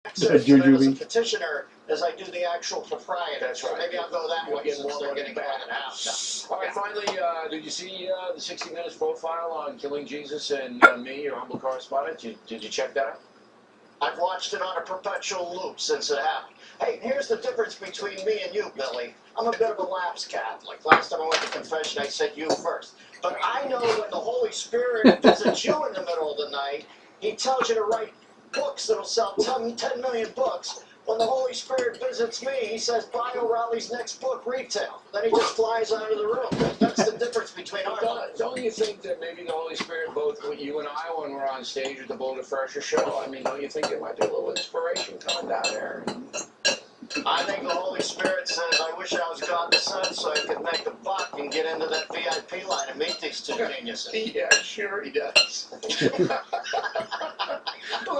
access to them as a petitioner as I do the actual proprietor. That's right. So maybe I'll go that way Get since more they're money getting back. one and a half. All right, finally, did you see the 60 Minutes profile on Killing Jesus and me, your humble correspondent? Did you check that out? I've watched it on a perpetual loop since it happened. Hey, here's the difference between me and you, Billy. I'm a bit of a lapsed Catholic. Last time I went to confession, I said you first. But I know when the Holy Spirit visits you in the middle of the night, he tells you to write books that'll sell 10 million books. When the Holy Spirit visits me, he says, buy O'Reilly's next book retail. Then he just flies out of the room. That's the difference between our lives. Don't you think that maybe the Holy Spirit, both you and I, when we're on stage at the Boulder Fresher show, I mean, don't you think there might be a little inspiration coming down there? I think the Holy Spirit says, I wish I was God the Son so I could make a buck and get into that VIP line and meet these two geniuses. Yeah, sure he does.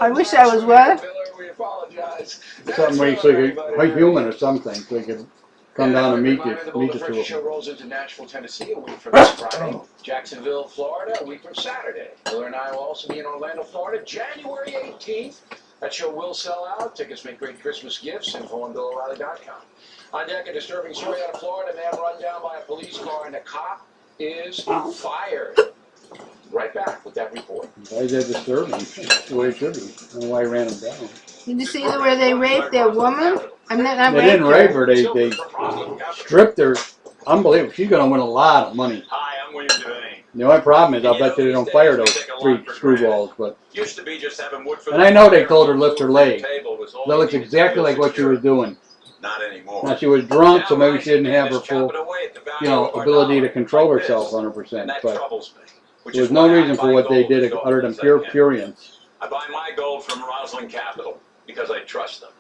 I wish I was what? We apologize. Something where you say, quite human or something, so you can come down and meet The the two of show them. rolls into Nashville, Tennessee a week from this Friday. Jacksonville, Florida a week from Saturday. Miller and I will also be in Orlando, Florida, January 18th. That show will sell out. Tickets make great Christmas gifts. Info on BillO'Reilly.com. On deck, a disturbing story out of Florida. A man run down by a police car and a cop is fired. Right back with that report. Why is that disturbing? That's the way it should be. I don't know why he ran him down. Did you see where they raped their woman? I mean, not They didn't rape her. They stripped her. Unbelievable. She's going to win a lot of money. Hi, I'm William Devaney. The only problem is, I'll bet you they don't fire those 3 screwballs. But Used to be just having wood for and I know they told her to lift her leg. That looks exactly like what she was doing. Not anymore. Now she was drunk, so maybe she didn't have her full, ability to control herself 100%. But there was no reason for what they did other than pure prurience. I buy my gold from Roslyn Capital because I trust them.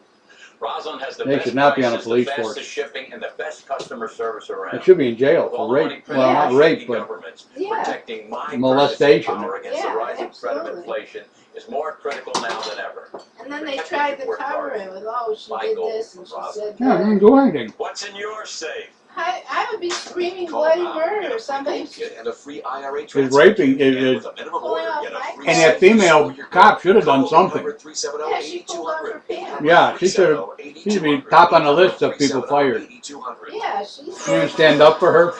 Roslyn has the They best should not be on a prices, police the force. fastest shipping, and the best customer service around. They should be in jail for rape. Well, not rape, but protecting my molestation. power against the rising threat of inflation is more critical now than ever. And then they tried to cover it with, oh, she did this and she said Yeah, they that. didn't do anything. What's in your safe? I would be screaming bloody murder or something. And a free IRA His raping is, and that female cop should have done something. Yeah, she pulled off her pants. Yeah, she should be top on the list of people fired. Yeah, she You didn't said. stand up for her.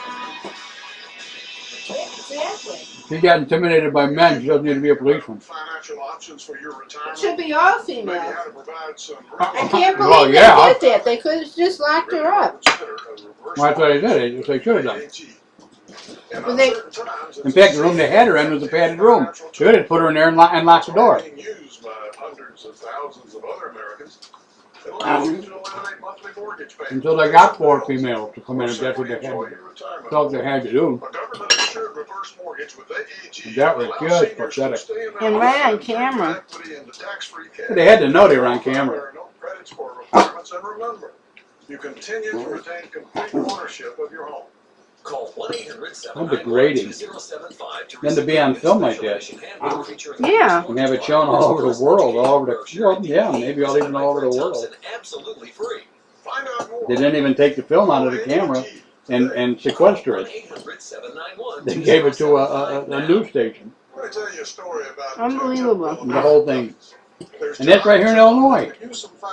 Exactly. She got intimidated by men. She doesn't need to be a policeman. Financial options for your It retirement. should be all Maybe female. how to provide some I can't believe Well, they yeah. did that. They could have just locked her up. Well, that's what they did. They should have done. But they- In fact, the room they had her in was a padded room. They should have put her in there and locked the door. Being used by hundreds of thousands of other Americans. It allows you to eliminate monthly mortgage payments. Until they got 4 females to come in, and that's what they had to, felt they had to do. A government-insured reverse mortgage with AAG That was allows just seniors to pathetic. stay in their And home right on and turn camera. equity into tax-free cash. They had to know they were on camera. There are no credits or requirements, and remember, you continue to retain complete ownership of your home. Call I'm degrading. 1-800-791-2075 Then to be on film like that. Yeah. And have it shown all over the world, all over the, well, yeah, maybe even all over the world. Absolutely free. Find out more. They didn't even take the film out of the camera and sequester it. 1-800-791-2075. They gave it to a news station. Let me tell you a story about Unbelievable. The whole thing. And that's right here in Illinois.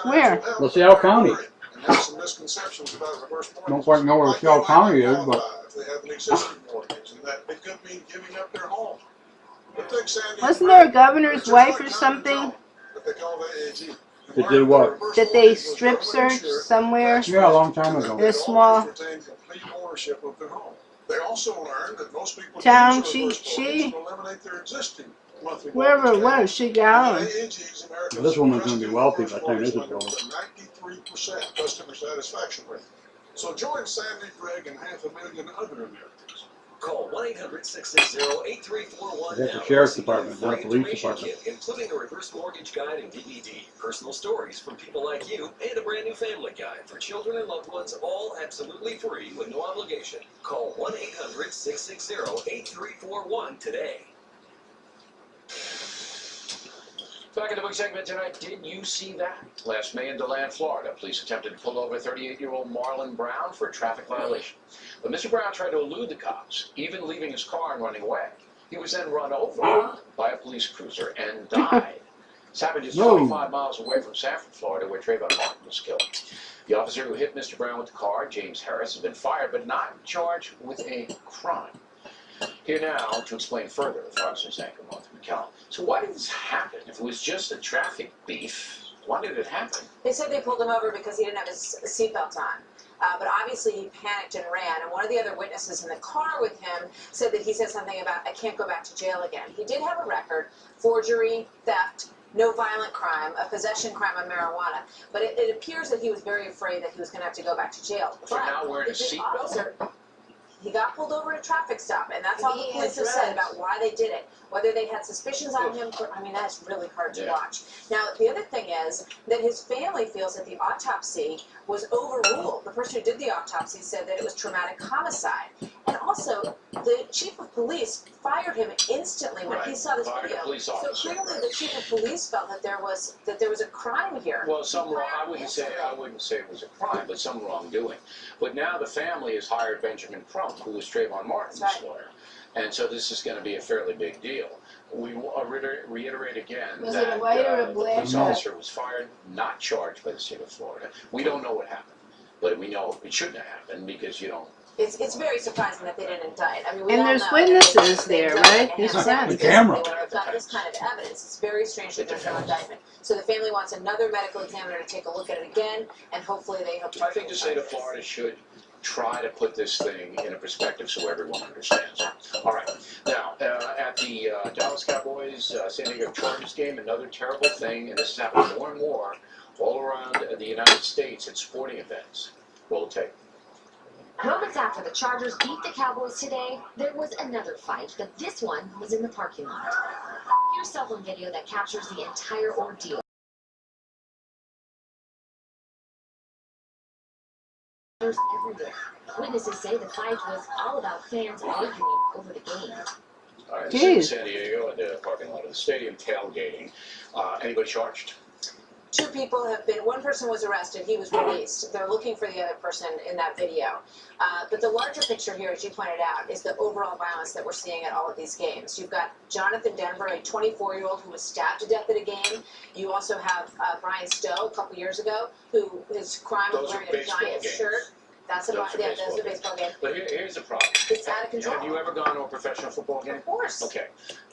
Where? LaSalle County. And there's some misconceptions about reverse mortgage. Don't quite know where LaSalle County is, but If they have an existing mortgage, and that it could mean giving up their home. But take Sandy Wasn't there a governor's wife or something that they call the AAG. That did what? that they strip searched somewhere? Yeah, a long time ago. In a small retain complete ownership of their home. They also learned that most people town, use reverse she- mortgage to eliminate their existing monthly wherever it mortgage was, she got payment. on. AAG's American This woman's gonna be Trustee wealthy by Reverse the time this is Mortgage over. Lender with a 93% customer satisfaction rate. So join Sandy, Greg, and 500,000 other Americans. Call 1-800-660-8341 That's the now. sheriff's Receive your department, not free a police information department. kit, including a reverse mortgage guide and DVD, personal stories from people like you, and a brand new family guide for children and loved ones, all absolutely free with no obligation. Call 1-800-660-8341 today. Back in the big segment tonight, did you see that? Last May in DeLand, Florida, police attempted to pull over 38-year-old Marlon Brown for a traffic violation. But Mr. Brown tried to elude the cops, even leaving his car and running away. He was then run over by a police cruiser and died. This happened just Whoa. 25 miles away from Sanford, Florida, where Trayvon Martin was killed. The officer who hit Mr. Brown with the car, James Harris, has been fired but not charged with a crime. Here now to explain further, Fox News anchor Martha McCallum. So why did this happen? If it was just a traffic beef, why did it happen? They said they pulled him over because he didn't have his seatbelt on. But obviously he panicked and ran, and one of the other witnesses in the car with him said that he said something about, I can't go back to jail again. He did have a record, forgery, theft, no violent crime, a possession crime of marijuana, but it appears that he was very afraid that he was going to have to go back to jail. For not wearing a the seatbelt? officer, he got pulled over at a traffic stop, and that's all the He police had have said drugs. about why they did it. Whether they had suspicions on him, I mean, that's really hard to Yeah. watch. Now, the other thing is that his family feels that the autopsy was overruled. The person who did the autopsy said that it was traumatic homicide. And also, the chief of police fired him instantly when he Right. saw this Fired a video. police So officer. clearly the chief of police felt that there was a crime here. Well, some wrong. Fired I wouldn't say instantly. it was a crime, but some wrongdoing. But now the family has hired Benjamin Crump, who was Trayvon Martin's That's right. lawyer, and so this is going to be a fairly big deal. We reiterate again Was it a that white or a the black police guy? officer was fired, not charged by the state of Florida. We don't know what happened, but we know it shouldn't have happened because you don't. It's very surprising that they didn't indict. I mean, we And all there's know witnesses that they there, don't right? have His hands friends. on The camera. They have got this kind of evidence. It's very strange that there's no indictment. So the family wants another medical examiner to take a look at it again, and hopefully they hope to. I think the state of Florida should try to put this thing in a perspective so everyone understands. All right. Now, at the Dallas Cowboys San Diego Chargers game, another terrible thing, and this is happening more and more all around the United States at sporting events. Roll tape. Moments after the Chargers beat the Cowboys today, there was another fight, but this one was in the parking lot. Here's cell phone video that captures the entire ordeal. Everywhere. Witnesses say the fight was all about fans arguing over the game. All right, this is Jeez. San Diego at the parking lot of the stadium tailgating. Anybody charged? Two people have been, one person was arrested, he was released. They're looking for the other person in that video. But the larger picture here, as you pointed out, is the overall violence that we're seeing at all of these games. You've got Jonathan Denver, a 24-year-old who was stabbed to death at a game. You also have Brian Stowe, a couple years ago, who his crime was Those are wearing a baseball Giants games. shirt. That's a Those are that's a baseball game. But here's the problem. It's out of control. Have you ever gone to a professional football game? Of course. Okay.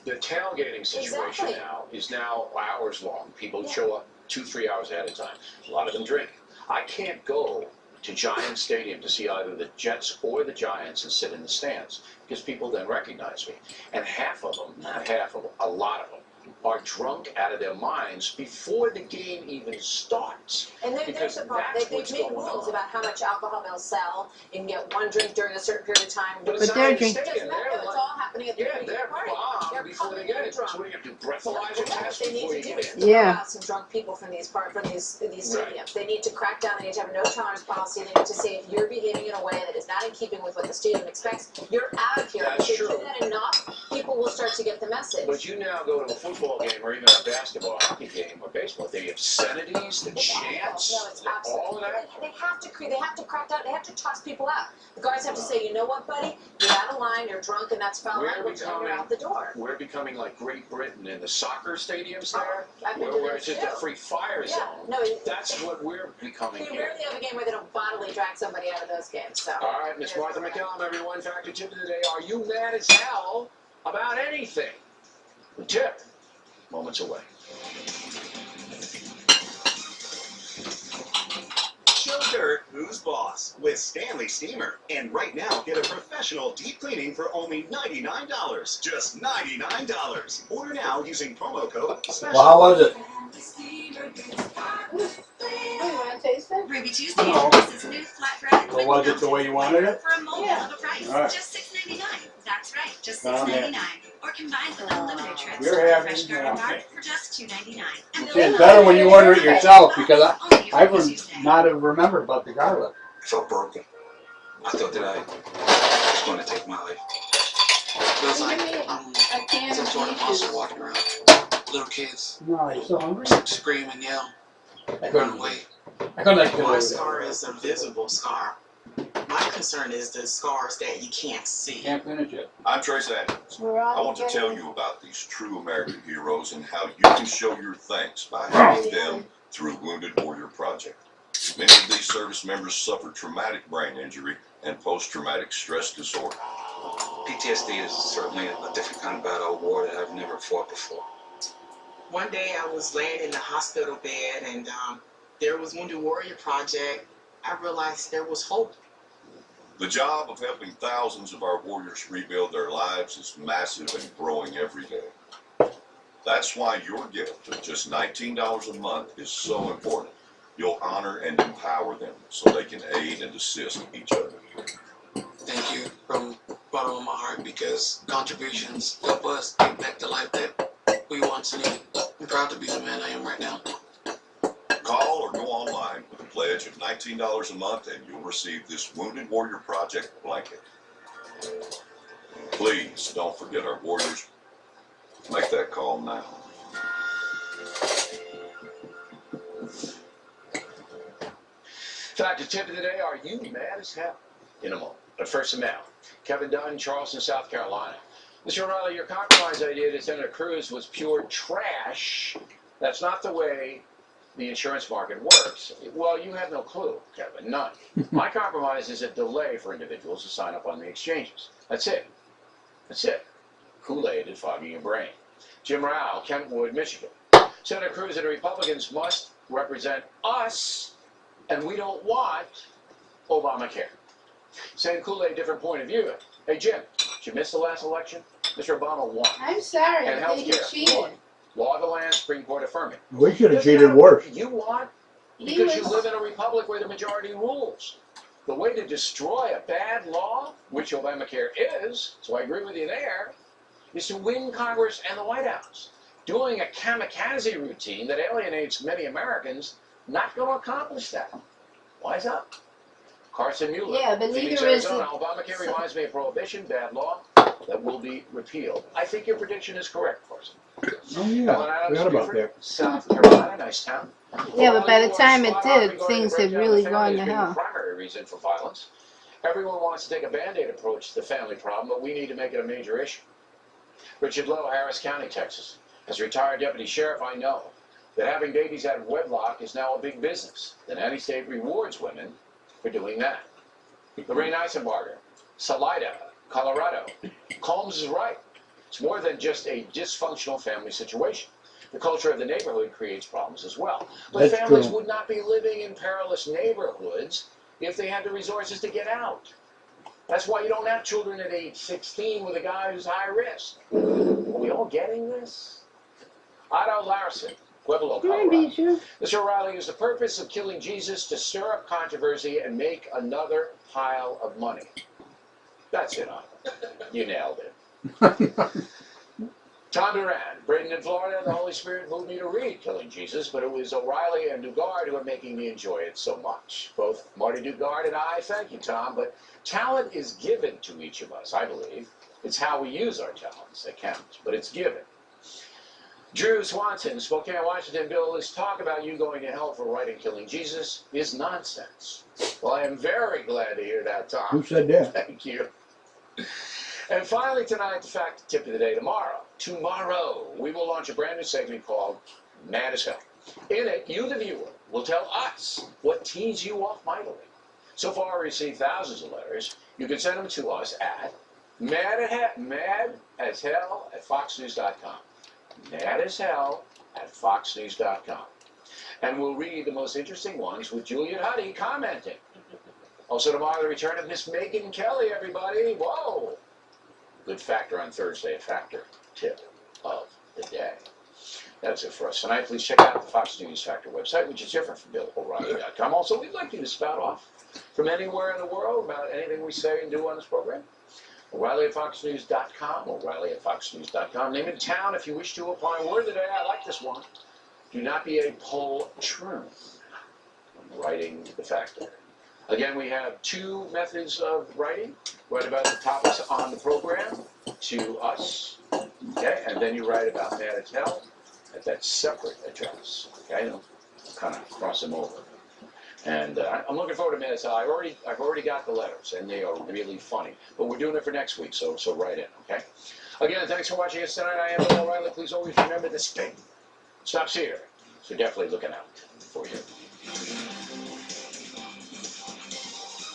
The tailgating situation Exactly. now is now hours long. People Yeah. show up 2-3 hours ahead of time. A lot of them drink. I can't go to Giants Stadium to see either the Jets or the Giants and sit in the stands because people then recognize me. And half of them, not half of them, a lot of them, are drunk out of their minds before the game even starts. And there's Because the problem. that's They've what's made going rules on. about how much alcohol they'll sell. You can get one drink during a certain period of time. But But it's they're not in the drinking- It doesn't stadium. matter. They're It's like, all happening at the yeah, beginning they're of the party. bombed They're before they coming get in it. So drunk. what do you have to do? No, Breathalyzer what test they need before to you do get is in? to Yeah. throw out some drunk people from these stadiums. Right. They need to crack down. They need to have a no tolerance policy. They need to say if you're behaving in a way that is not in keeping with what the stadium expects, you're out of here. That's if they true. do that enough, people will start to get the message. But you now go to a football game or even a basketball, hockey game, or baseball. The obscenities, the It's awful. chants, No, it's all of that. absolutely. They have to crack down. They have to toss people out. The guards have to say, you know what, buddy, you're out of line. You're drunk, and that's foul We're language, and you're becoming- out the door. We're becoming like Great Britain in the soccer stadiums there, I've been to where those it's just too. a free fire Yeah, zone. no, That's what we're becoming we here. rarely have a game where they don't bodily drag somebody out of those games. So. All right, Miss Martha McCallum, everyone, factor tip of the day. Are you mad as hell about anything? The tip, moments away. Show Dirt who's boss with Stanley Steamer. And right now, get a professional deep cleaning for only $99. Just $99. Order now using promo code SPECIAL. Well, how was it? Oh, you want to taste it? Ruby Tuesday No. introduces new flatbread. So was it the way you wanted it? For a multiple Yeah. of a price. All right. Just $6.99. That's right, just Down there. $6.99. Or combined with unlimited trips We're to having, Fresh Garden yeah. Mart for just $2.99. And See, it's better when you order it yourself because I would Tuesday. not have remembered about the garlic. I felt broken. I thought that I was going to take my life. Feels like I can't some sort of eat monster this. walking around. Little kids No, are you so hungry? scream and yell, I run couldn't. away. I couldn't like My it. scar is a visible scar. My concern is the scars that you can't see. Can't finish it. I'm Trace Adams. We're I all want to getting- tell you about these true American heroes and how you can show your thanks by helping them through Wounded Warrior Project. Many of these service members suffered traumatic brain injury and post-traumatic stress disorder. PTSD is certainly a different kind of battle, a war that I've never fought before. One day I was laying in the hospital bed and there was Wounded Warrior Project. I realized there was hope. The job of helping thousands of our warriors rebuild their lives is massive and growing every day. That's why your gift of just $19 a month is so important. You'll honor and empower them so they can aid and assist each other. Thank you from the bottom of my heart, because contributions help us get back the life that we once knew. I'm proud to be the man I am right now. Call or go online with a pledge of $19 a month and you'll receive this Wounded Warrior Project blanket. Please don't forget our warriors. Make that call now. Fact tip of the day, are you mad as hell? In a moment. But first, now, Kevin Dunn, Charleston, South Carolina. Mr. O'Reilly, your compromise idea to Senator Cruz was pure trash. That's not the way the insurance market works. Well, you have no clue, Kevin, none. My compromise is a delay for individuals to sign up on the exchanges. That's it. That's it. Kool-Aid and foggy your brain. Jim Rao, Kentwood, Michigan. Senator Cruz and the Republicans must represent us, and we don't want Obamacare. Same Kool-Aid, different point of view. Hey, Jim, did you miss the last election? Mr. Obama won. I'm sorry, And I think you healthcare cheated. won. Law of the land, Supreme Court affirming. We should have Doesn't cheated matter worse. what you want, He because you was- live in a republic where the majority rules. The way to destroy a bad law, which Obamacare is, so I agree with you there, is to win Congress and the White House. Doing a kamikaze routine that alienates many Americans, not going to accomplish that. Wise up. Carson Mueller, Yeah, but Phoenix, neither is Arizona. the- Obamacare reminds me of prohibition, bad law, that will be repealed. I think your prediction is correct, Carson. Oh yeah, forgot about that. South Carolina, nice town. Yeah, but by the time it Spot on did, regarding things the had breakdown really of gone family to as being hell. the primary reason for violence. Everyone wants to take a Band-Aid approach to the family problem, but we need to make it a major issue. Richard Lowe, Harris County, Texas. As a retired deputy sheriff, I know that having babies out of wedlock is now a big business. The nanny state rewards women for doing that. Lorraine Eisenbarger, Salida, Colorado. Combs is right. It's more than just a dysfunctional family situation. The culture of the neighborhood creates problems as well. But That's families true. would not be living in perilous neighborhoods if they had the resources to get out. That's why you don't have children at age 16 with a guy who's high risk. Are we all getting this? Otto Larson, Pueblo, Come on, Colorado. Bijou. Mr. O'Reilly used the purpose of killing Jesus to stir up controversy and make another pile of money. That's it, Otto. You nailed it. Tom Duran, Braden in Florida, the Holy Spirit moved me to read Killing Jesus, but it was O'Reilly and Dugard who are making me enjoy it so much. Both Marty Dugard and I, thank you, Tom, but talent is given to each of us, I believe. It's how we use our talents that counts, but it's given. Drew Swanson, Spokane, Washington. Bill, this talk about you going to hell for writing Killing Jesus is nonsense. Well, I am very glad to hear that, Tom. Who said that? Thank you. And finally tonight, the fact tip of the day, tomorrow, we will launch a brand new segment called Mad as Hell. In it, you, the viewer, will tell us what tees you off mightily. So far, we received thousands of letters. You can send them to us at madashell@foxnews.com. Madashell@foxnews.com. And we'll read the most interesting ones with Juliet Huddy commenting. Also tomorrow, the return of Miss Megan Kelly, everybody. Whoa! Good factor on Thursday, a factor tip of the day. That's it for us tonight. Please check out the Fox News Factor website, which is different from BillO'Reilly.com. Also, we'd like you to spout off from anywhere in the world about anything we say and do on this program. O'Reilly at FoxNews.com, O'Reilly at FoxNews.com. Name and town if you wish to apply a word today. I like this one. Do not be a poltroon when writing the factor. Again, we have two methods of writing. Write about the topics on the program to us, okay? And then you write about Mad as Hell at that separate address, okay? Don't kind of cross them over. And I'm looking forward to minutes. I've already got the letters, and they are really funny. But we're doing it for next week, so write in, okay? Again, thanks for watching us tonight. I am Bill O'Reilly. Please always remember this thing stops here. So definitely looking out for you.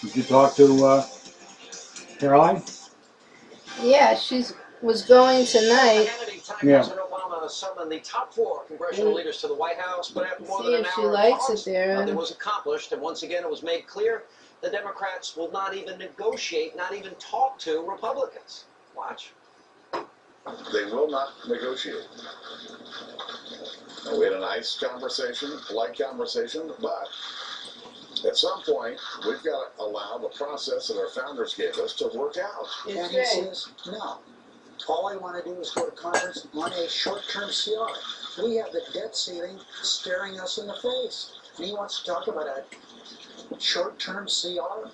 Did you talk to Caroline? Yeah, was going tonight. Yeah. President Obama summoned the top 4 congressional leaders to the White House, but after more See than an if she hour of likes talks, it there. nothing was accomplished, and once again it was made clear the Democrats will not even negotiate, not even talk to Republicans. Watch. They will not negotiate. We had a nice conversation, polite conversation, but at some point, we've got to allow the process that our founders gave us to work out. And he says, no. All I want to do is go to conference on a short-term CR. We have the debt ceiling staring us in the face. And he wants to talk about a short-term CR?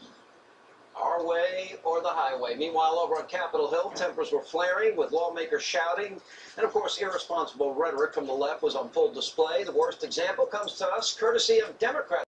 Our way or the highway. Meanwhile, over on Capitol Hill, tempers were flaring with lawmakers shouting. And of course, irresponsible rhetoric from the left was on full display. The worst example comes to us courtesy of Democrats.